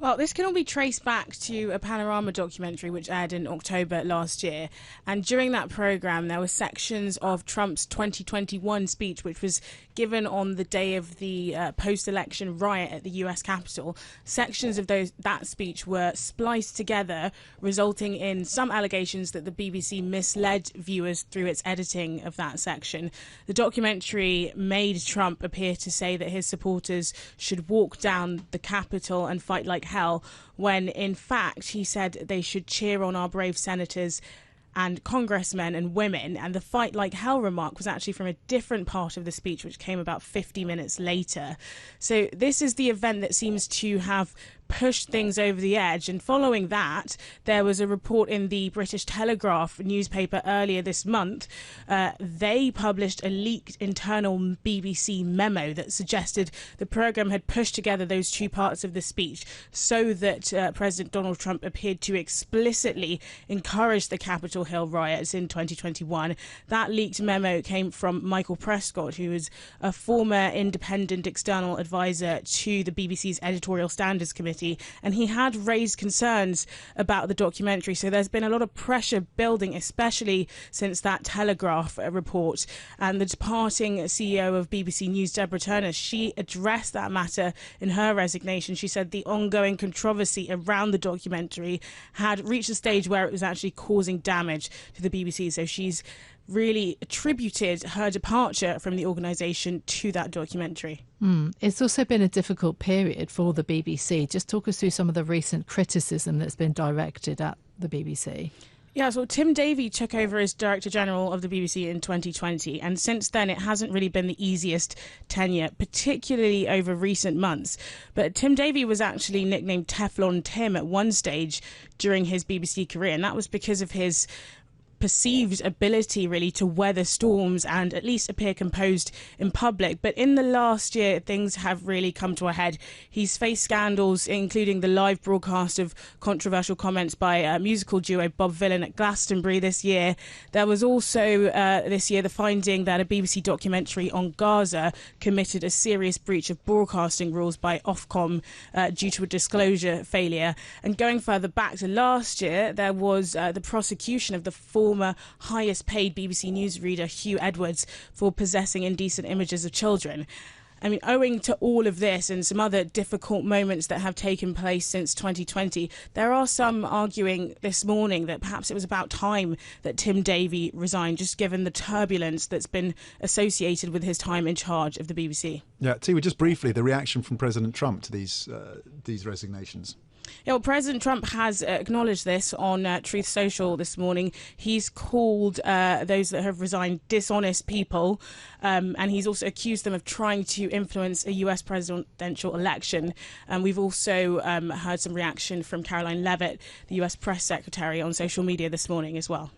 Well, this can all be traced back to a Panorama documentary which aired in October last year. And during that programme, there were sections of Trump's 2021 speech, which was given on the day of the post-election riot at the US Capitol. Sections of that speech were spliced together, resulting in some allegations that the BBC misled viewers through its editing of that section. The documentary made Trump appear to say that his supporters should walk down the Capitol and fight like hell, when in fact he said they should cheer on our brave senators and congressmen and women. And the fight like hell remark was actually from a different part of the speech, which came about 50 minutes later. So this is the event that seems to have pushed things over the edge. And following that, there was a report in the British Telegraph newspaper earlier this month. They published a leaked internal BBC memo that suggested the programme had pushed together those two parts of the speech so that President Donald Trump appeared to explicitly encourage the Capitol Hill riots in 2021. That leaked memo came from Michael Prescott, who is a former independent external advisor to the BBC's Editorial Standards Committee, and he had raised concerns about the documentary. So there's been a lot of pressure building, especially since that Telegraph report. And the departing CEO of BBC News, Deborah Turness, she addressed that matter in her resignation. She said the ongoing controversy around the documentary had reached a stage where it was actually causing damage to the BBC. So she's really attributed her departure from the organisation to that documentary. It's also been a difficult period for the BBC. Just talk us through some of the recent criticism that's been directed at the BBC. Yeah, so Tim Davie took over as Director-General of the BBC in 2020, and since then it hasn't really been the easiest tenure, particularly over recent months. But Tim Davie was actually nicknamed Teflon Tim at one stage during his BBC career, and that was because of his perceived ability really to weather storms and at least appear composed in public. But in the last year, things have really come to a head. He's faced scandals, including the live broadcast of controversial comments by musical duo Bob Vylan at Glastonbury this year. There was also this year the finding that a BBC documentary on Gaza committed a serious breach of broadcasting rules by Ofcom due to a disclosure failure. And going further back to last year, there was the prosecution of the former highest paid BBC newsreader Hugh Edwards for possessing indecent images of children. I mean, owing to all of this and some other difficult moments that have taken place since 2020, there are some arguing this morning that perhaps it was about time that Tim Davie resigned, just given the turbulence that's been associated with his time in charge of the BBC. Yeah, Tiwa, just briefly, the reaction from President Trump to these resignations. Yeah, well, President Trump has acknowledged this on Truth Social this morning. He's called those that have resigned dishonest people, and he's also accused them of trying to influence a US presidential election. And we've also heard some reaction from Caroline Leavitt, the US press secretary, on social media this morning as well.